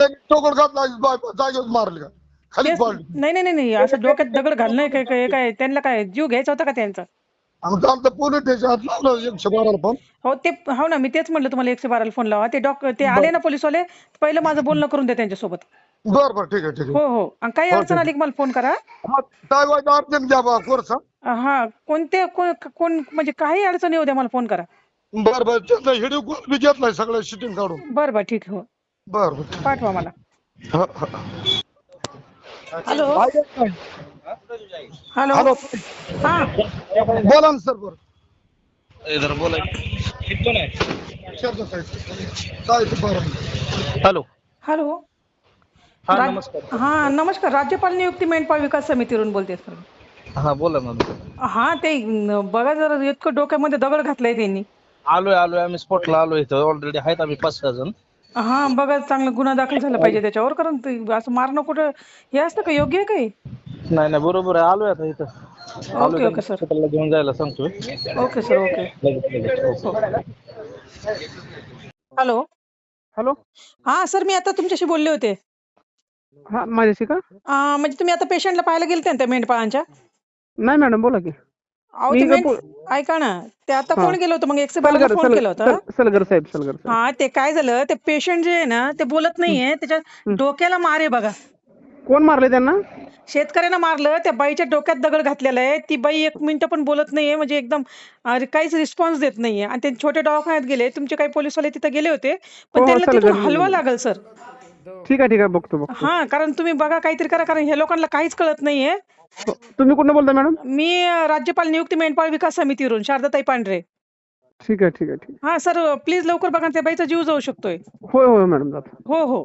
टोकड घातला जागेवर मारले का खाली तेच पडली. नाही नाही नाही नाही, असं डोक्यात दगड घालणं काय काय काय त्यांना काय जीव घ्यायचा होता का त्यांचा? आमचं आमचं पोलीस स्टेशन लावलं 112 फोन. हो ते हो ना, मी तेच म्हटलं तुम्हाला 112 फोन लावा. ते आले ना पोलिसवाले, पहिलं माझं बोलणं करून द्या त्यांच्यासोबत. बरं बरं ठीक आहे ठीक आहे. हो हो, आणि काही हो अडचण ठीक आली की मला फोन करा. आहे. काय वाईट अर्जंट द्या बा कोर्स. हा कोणते कोण म्हणजे काही अडचण येऊ द्या, मला फोन करा. बरं बरं त्याचा व्हिडिओ कॉल बी घेतलाय सगळं शूटिंग काढून. बरं बरं ठीक आहे. हो बरं बरं. पाठवा मला. हा, हा. हॅलो हॅलो हॅलो हा बोला ना सर. बरं इधर बोला. शब्द साहेब बरं. हॅलो. हॅलो हा राज- नमस्कार. हा नमस्कार, राज्यपाल नियुक्ती मेंढपाळ विकास समितीवरून बोलते सर. हा बोला ना. हा ते बघा जरा, इतकं डोक्यामध्ये दगड घातलाय त्यांनी. आलोय आम्ही स्पॉटला आलोय इथं. ऑलरेडी आहेत आम्ही 5-6 जण. हा बघा, चांगला गुन्हा दाखल झाला पाहिजे त्याच्यावर, कारण ते असं मारणं कुठं हे असतं का, योग्य आहे काही? नाही बरोबर आहे. आलोय आता इथं. आलोय ओके ओके त्यांना सर. हॉस्पिटलला घेऊन जायला सांगतोय. Okay sir okay. लगेच. हो. Hello hello. हा सर, मी आता तुमच्याशी बोलले होते. हा माझ्याशी का? म्हणजे तुम्ही आता पेशंटला पाहायला गेलते ना त्या मेंढपाळांच्या? नाही मॅडम बोला की. अहो मी ते इकडं ऐका ना, ते आता हा. कोण गेलं होतं मग 112 ला फोन केला होता. सलगर साहेब. हा ते काय झालं, ते पेशंट जे आहे ना ते बोलत नाहीये, त्याच्या हं. डोक्याला मार आहे बघा. कोण मारले त्यांना? शेतकऱ्यानं मारलं. त्या बाईच्या डोक्यात दगड घातलेला आहे. ती बाई 1 मिनिटं पण बोलत नाहीये, म्हणजे एकदम काहीच रिस्पॉन्स देत नाहीये. आणि ते छोट्या दवाखान्यात गेले, तुमचे काही पोलिसवाले तिथे गेले होते, पण हो त्यांना तिथून सलगर. हलवा लागल सर. ठीक आहे बघतो. हा, कारण तुम्ही बघा काहीतरी करा, कारण ह्या लोकांना काहीच कळत नाहीये. हो. तुम्ही कुठनं बोलता मॅडम? मी राज्यपाल नियुक्ती मेंढपाळ विकास समितीवरून शारदाताई पांढरे. ठीक आहे. हा सर, प्लीज लवकर बघा, त्या बाईचा जीव जाऊ शकतोय. होय मॅडम जातो. हो हो.